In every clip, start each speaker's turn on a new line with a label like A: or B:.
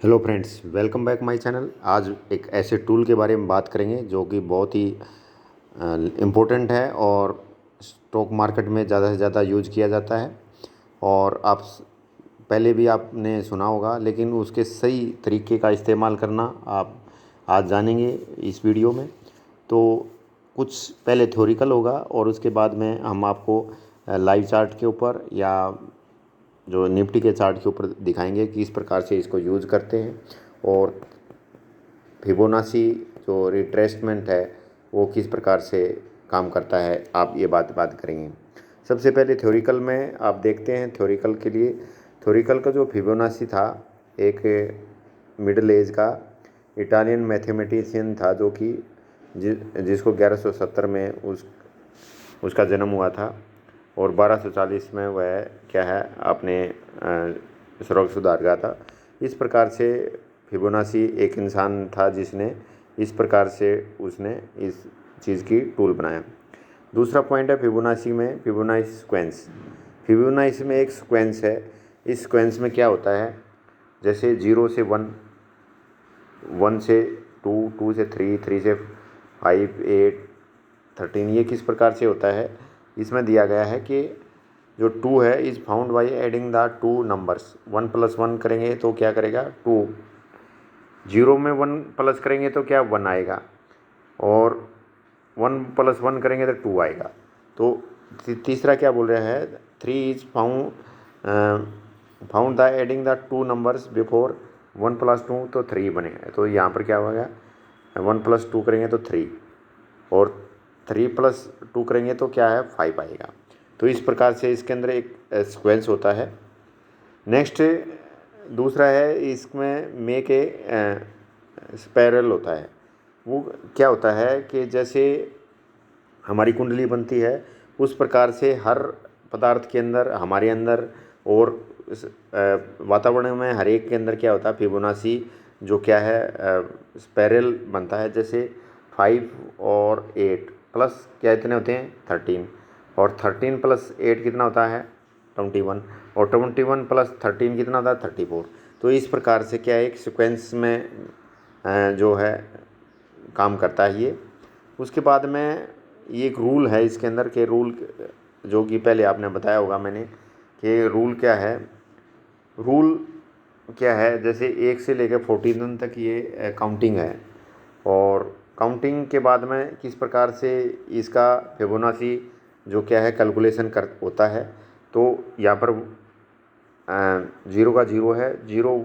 A: Hello friends, welcome back my channel. आज एक ऐसे टूल के बारे में बात करेंगे जो कि बहुत ही इम्पोर्टेंट है और स्टॉक मार्केट में ज़्यादा से ज़्यादा यूज किया जाता है। और पहले भी आपने सुना होगा, लेकिन उसके सही तरीके का इस्तेमाल करना आप आज जानेंगे इस वीडियो में। तो कुछ पहले थ्योरिकल होगा और उसके बाद में हम आपको लाइव चार्ट के ऊपर या जो निफ्टी के चार्ट के ऊपर दिखाएंगे कि इस प्रकार से इसको यूज़ करते हैं। और फिबोनाची जो रिट्रेसमेंट है वो किस प्रकार से काम करता है, आप ये बात करेंगे। सबसे पहले थ्योरिकल में आप देखते हैं। थ्योरिकल के लिए थ्योरिकल का जो फिबोनाची था, एक मिडिल एज का इटालियन मैथमेटिशियन था जो कि जिसको 1170 में उसका जन्म हुआ था और 1240 में वह क्या है अपने स्वर्ग सुधार गया था। इस प्रकार से फिबोनाची एक इंसान था जिसने इस प्रकार से उसने इस चीज़ की टूल बनाया। दूसरा पॉइंट है फिबोनाची में फिबोनाची सीक्वेंस। फिबोनाची में एक सीक्वेंस है। इस सीक्वेंस में क्या होता है, जैसे 0 से 1, 1 से 2, 2 से 3, 3 से 5, 8, 13, ये किस प्रकार से होता है। इसमें दिया गया है कि जो 2 है is found by adding the 2 numbers. 1 + 1 करेंगे तो क्या करेगा 2, 0 में 1 प्लस करेंगे तो क्या 1 आएगा, और 1 + 1 करेंगे तो 2 आएगा। तो तीसरा क्या बोल रहा है, 3 is found the adding the 2 numbers before 1 + 2 तो 3 बनेगा। तो यहाँ पर क्या होगा, 1 + 2 करेंगे तो 3 और 3 + 2 करेंगे तो क्या है 5 आएगा। तो इस प्रकार से इसके अंदर एक सीक्वेंस होता है। नेक्स्ट दूसरा है, इसमें मेक ए स्पायरल होता है। वो क्या होता है कि जैसे हमारी कुंडली बनती है उस प्रकार से हर पदार्थ के अंदर, हमारे अंदर और वातावरण में हर एक के अंदर क्या होता है, फिबोनाची जो क्या है स्पायरल बनता है। जैसे 5 और 8 प्लस क्या इतने होते हैं 13, और 13 + 8 कितना होता है 21, और 21 + 13 कितना होता है 34। तो इस प्रकार से क्या है एक सीक्वेंस में जो है काम करता है ये। उसके बाद में ये एक रूल है इसके अंदर के रूल, जो कि पहले आपने बताया होगा मैंने कि रूल क्या है। रूल क्या है, जैसे 1 से लेकर 14 तक ये काउंटिंग है, और काउंटिंग के बाद में किस प्रकार से इसका फिबोनाची जो क्या है कैलकुलेशन कर होता है। तो यहाँ पर 0 का 0 है, 0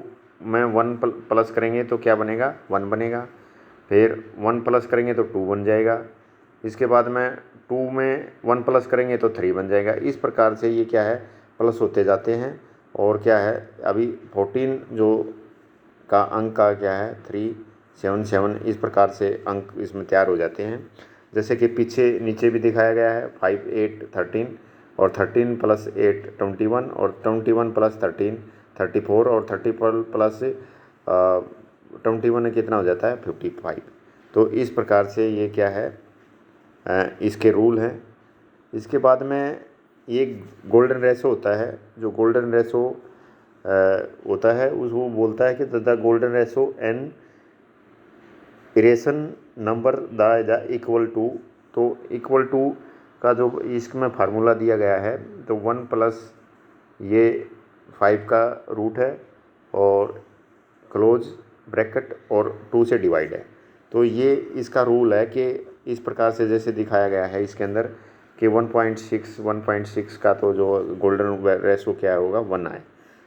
A: में 1 प्लस करेंगे तो क्या बनेगा 1 बनेगा, फिर 1 प्लस करेंगे तो 2 बन जाएगा, इसके बाद में 2 में 1 प्लस करेंगे तो 3 बन जाएगा। इस प्रकार से ये क्या है प्लस होते जाते हैं। और क्या है अभी 14 जो का अंक का क्या है 377, इस प्रकार से अंक इसमें तैयार हो जाते हैं। जैसे कि पीछे नीचे भी दिखाया गया है 5, 8, 13, और 13 + 8 21, और 21 + 13 34, और 34 + 21 कितना हो जाता है 55। तो इस प्रकार से ये क्या है इसके रूल हैं। इसके बाद में ये गोल्डन रेशो होता है। जो गोल्डन रेशो होता है उस वो बोलता है कि the golden ratio an irrational number the equal to. तो इक्वल टू का जो इसमें फार्मूला दिया गया है, तो 1 प्लस ये 5 का रूट है और क्लोज ब्रैकेट और 2 से डिवाइड है। तो ये इसका रूल है कि इस प्रकार से जैसे दिखाया गया है इसके अंदर कि 1.6 का तो जो गोल्डन रेशो क्या होगा 1 आए।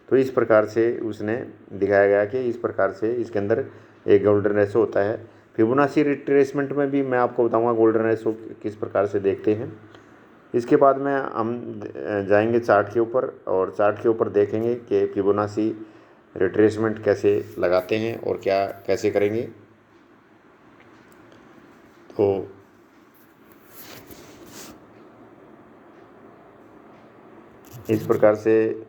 A: तो इस प्रकार से उसने दिखाया गया कि इस प्रकार से इसके अंदर एक गोल्डन रेशो होता है। फिबोनाची रिट्रेसमेंट में भी मैं आपको बताऊंगा गोल्डन रेशो किस प्रकार से देखते हैं। इसके बाद में हम जाएंगे चार्ट के ऊपर, और चार्ट के ऊपर देखेंगे कि फिबोनाची रिट्रेसमेंट कैसे लगाते हैं और क्या कैसे करेंगे। तो इस प्रकार से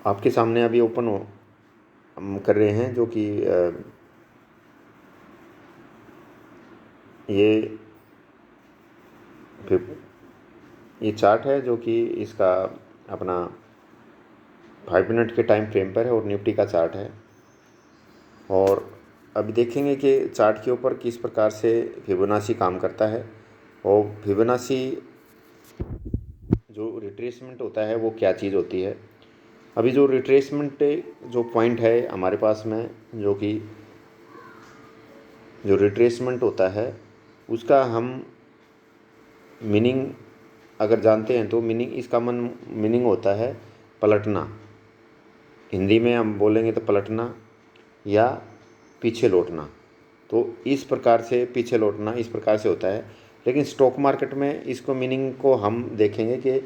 A: आपके सामने अभी ओपन हो हम कर रहे हैं, जो कि ये ये चार्ट है जो कि इसका अपना 5 मिनट के टाइम फ्रेम पर है और निफ्टी का चार्ट है। और अभी देखेंगे कि चार्ट के ऊपर किस प्रकार से फिबोनाची काम करता है और फिबोनाची जो रिट्रेसमेंट होता है वो क्या चीज़ होती है। अभी जो रिट्रेसमेंट जो पॉइंट है हमारे पास में, जो कि जो रिट्रेसमेंट होता है उसका हम मीनिंग अगर जानते हैं तो इसका मीनिंग होता है पलटना। हिंदी में हम बोलेंगे तो पलटना या पीछे लौटना। तो इस प्रकार से पीछे लौटना इस प्रकार से होता है। लेकिन स्टॉक मार्केट में इसको मीनिंग को हम देखेंगे कि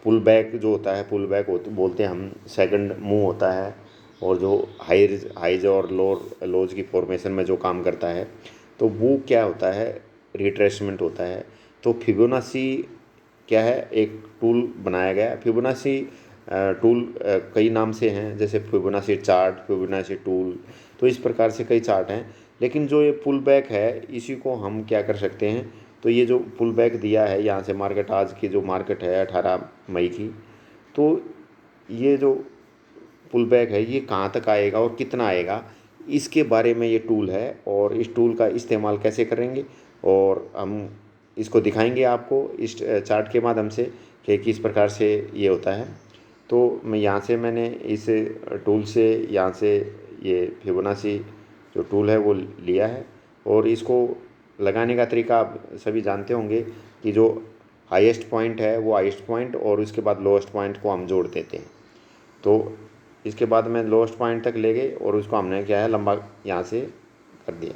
A: पुल बैक जो होता है, पुल बैक बोलते हैं हम, सेकंड मूव होता है और जो हाइज और लोज की फॉर्मेशन में जो काम करता है तो वो क्या होता है, रिट्रेसमेंट होता है। तो फिबोनाची क्या है, एक टूल बनाया गया है। फिबोनाची टूल कई नाम से हैं, जैसे फिबोनाची चार्ट, फिबोनाची टूल, तो इस प्रकार से कई चार्ट हैं। लेकिन जो ये पुल बैक है इसी को हम क्या कर सकते हैं, तो ये जो पुल बैक दिया है यहाँ से मार्केट, आज की जो मार्केट है 18 मई की, तो ये जो पुल बैक है ये कहाँ तक आएगा और कितना आएगा, इसके बारे में ये टूल है। और इस टूल का इस्तेमाल कैसे करेंगे और हम इसको दिखाएंगे आपको इस चार्ट के माध्यम से कि किस प्रकार से ये होता है। तो मैंने इस टूल से यहाँ से ये फिबोनाची जो टूल है वो लिया है। और इसको लगाने का तरीका आप सभी जानते होंगे कि जो हाईएस्ट पॉइंट है वो हाईएस्ट पॉइंट और उसके बाद लोएस्ट पॉइंट को हम जोड़ देते हैं। तो इसके बाद में लोएस्ट पॉइंट तक ले गए और उसको हमने क्या है लंबा यहाँ से कर दिया।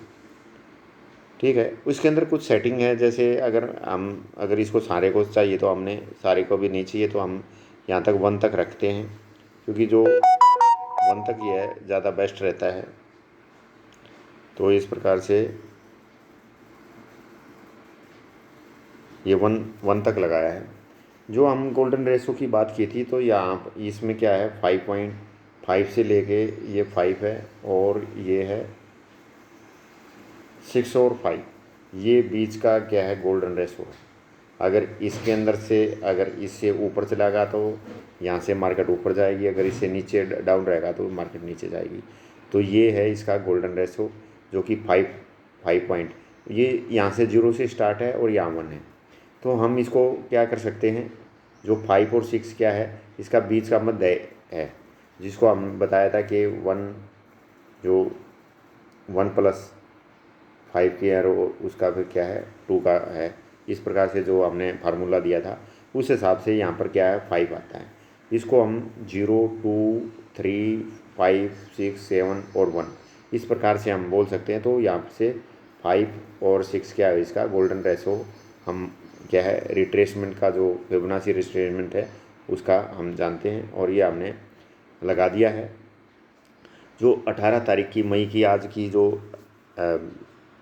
A: ठीक है, उसके अंदर कुछ सेटिंग है, जैसे अगर इसको सारे को चाहिए तो हमने सारे को भी नहीं चाहिए तो हम यहाँ तक 1 तक रखते हैं, क्योंकि जो 1 तक ही है ज़्यादा बेस्ट रहता है। तो इस प्रकार से ये 1 तक लगाया है। जो हम गोल्डन रेशो की बात की थी तो यहाँ इसमें क्या है, 5.5 से लेके ये 5 है और ये है 6 और 5, ये बीच का क्या है गोल्डन रेशो है। अगर इसके अंदर से अगर इससे ऊपर चला गया तो यहाँ से मार्केट ऊपर जाएगी, अगर इससे नीचे डाउन रहेगा तो मार्केट नीचे जाएगी। तो ये है इसका गोल्डन रेशो जो कि 5 पॉइंट, ये यहाँ से 0 से स्टार्ट है और यहाँ 1 है। तो हम इसको क्या कर सकते हैं, जो 5 और 6 क्या है, इसका बीच का मध्य है, जिसको हम बताया था कि 1 जो 1+5 की है और उसका फिर क्या है 2 का है। इस प्रकार से जो हमने फार्मूला दिया था उस हिसाब से यहाँ पर क्या है 5 आता है। इसको हम 0, 2, 3, 5, 6, 7 और 1 इस प्रकार से हम बोल सकते हैं। तो यहाँ से 5 और 6 क्या है, इसका गोल्डन रेशो हम क्या है, रिट्रेसमेंट का जो फिबोनाची रिट्रेसमेंट है उसका हम जानते हैं और ये हमने लगा दिया है। जो 18 तारीख की मई की आज की जो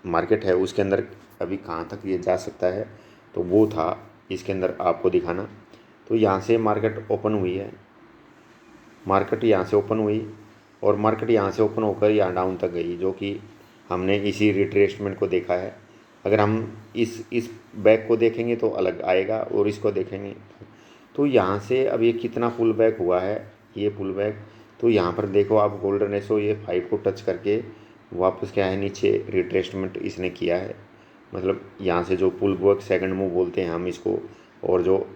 A: मार्केट है उसके अंदर अभी कहाँ तक ये जा सकता है, तो वो था इसके अंदर आपको दिखाना। तो यहाँ से मार्केट ओपन हुई है, मार्केट यहाँ से ओपन हुई और मार्केट यहाँ से ओपन होकर यहाँ डाउन तक गई, जो कि हमने इसी रिट्रेसमेंट को देखा है। अगर हम इस बैक को देखेंगे तो अलग आएगा और इसको देखेंगे तो यहाँ से अब ये कितना पुल बैक हुआ है, ये पुल बैक। तो यहाँ पर देखो आप गोल्डन रेशो ये 5 को टच करके वापस क्या है नीचे रिट्रेसमेंट इसने किया है। मतलब यहाँ से जो पुल बैक सेकंड मूव बोलते हैं हम इसको, और जो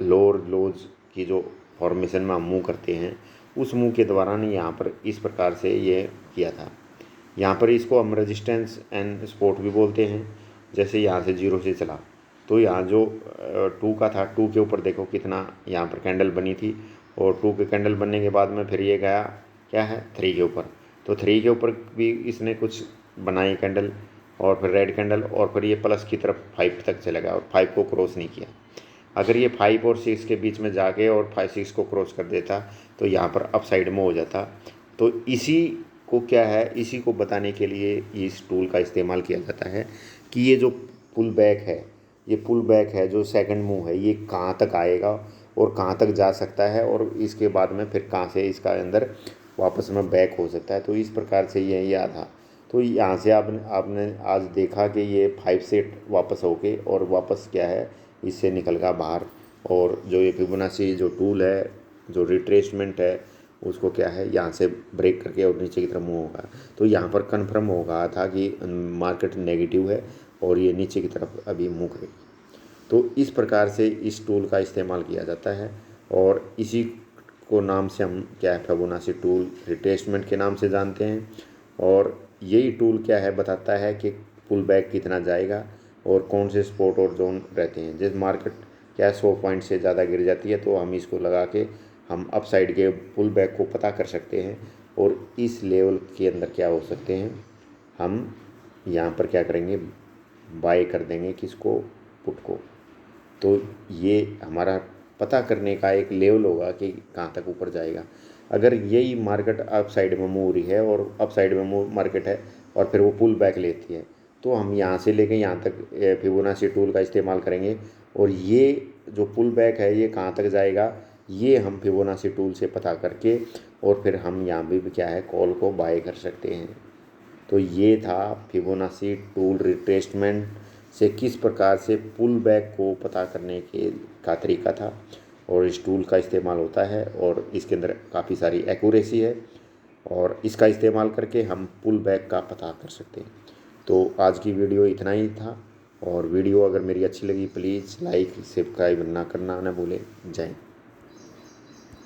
A: लोअर लोज की जो फॉर्मेशन में हम मूव करते हैं उस मूव के दौरान यहाँ पर इस प्रकार से ये किया था। यहाँ पर इसको हम रेजिस्टेंस एंड सपोर्ट भी बोलते हैं। जैसे यहाँ से 0 से चला तो यहाँ जो 2 का था, 2 के ऊपर देखो कितना यहाँ पर कैंडल बनी थी और 2 के कैंडल बनने के बाद में फिर ये गया क्या है 3 के ऊपर। तो 3 के ऊपर भी इसने कुछ बनाई कैंडल और फिर रेड कैंडल और फिर ये प्लस की तरफ 5 तक चला गया और 5 को क्रॉस नहीं किया। अगर ये 5 और 6 के बीच में जाके और 5-6 को क्रॉस कर देता तो यहाँ पर अप साइड में हो जाता। तो इसी को क्या है, इसी को बताने के लिए इस टूल का इस्तेमाल किया जाता है कि ये जो पुल बैक है, ये पुल बैक है जो सेकंड मूव है, ये कहाँ तक आएगा और कहाँ तक जा सकता है और इसके बाद में फिर कहाँ से इसका अंदर वापस में बैक हो सकता है। तो इस प्रकार से ये था। तो यहाँ से आपने आपने आज देखा कि ये 5 सेट वापस होके और वापस क्या है इससे निकल गया बाहर। और जो ये फिबोनाची जो टूल है, जो रिट्रेसमेंट है, उसको क्या है यहाँ से ब्रेक करके और नीचे की तरफ मूव होगा। तो यहाँ पर कन्फर्म हो गया था कि मार्केट नेगेटिव है और ये नीचे की तरफ अभी मूव करेगी। तो इस प्रकार से इस टूल का इस्तेमाल किया जाता है और इसी को नाम से हम क्या है फिबोनाची टूल रिट्रेसमेंट के नाम से जानते हैं। और यही टूल क्या है बताता है कि पुल बैक कितना जाएगा और कौन से स्पॉट और जोन रहते हैं। जैसे मार्केट क्या है 100 पॉइंट से ज़्यादा गिर जाती है तो हम इसको लगा के हम अप साइड के पुल बैक को पता कर सकते हैं और इस लेवल के अंदर क्या हो सकते हैं। हम यहाँ पर क्या करेंगे, बाय कर देंगे किसको, पुट को। तो ये हमारा पता करने का एक लेवल होगा कि कहाँ तक ऊपर जाएगा। अगर यही मार्केट अप साइड में मूव रही है और अप साइड में मूव मार्केट है और फिर वो पुल बैक लेती है तो हम यहाँ से लेके यहाँ तक फिबोनाची टूल का इस्तेमाल करेंगे और ये जो पुल बैक है ये कहाँ तक जाएगा ये हम फिबोनाची टूल से पता करके और फिर हम यहाँ भी क्या है कॉल को बाय कर सकते हैं। तो ये था फिबोनाची टूल रिट्रेसमेंट से किस प्रकार से पुल बैक को पता करने के का तरीका था और इस टूल का इस्तेमाल होता है और इसके अंदर काफ़ी सारी एक्यूरेसी है और इसका इस्तेमाल करके हम पुल बैक का पता कर सकते हैं। तो आज की वीडियो इतना ही था और वीडियो अगर मेरी अच्छी लगी प्लीज़ लाइक सब्सक्राइब ना करना ना भूलें। जय हिंद।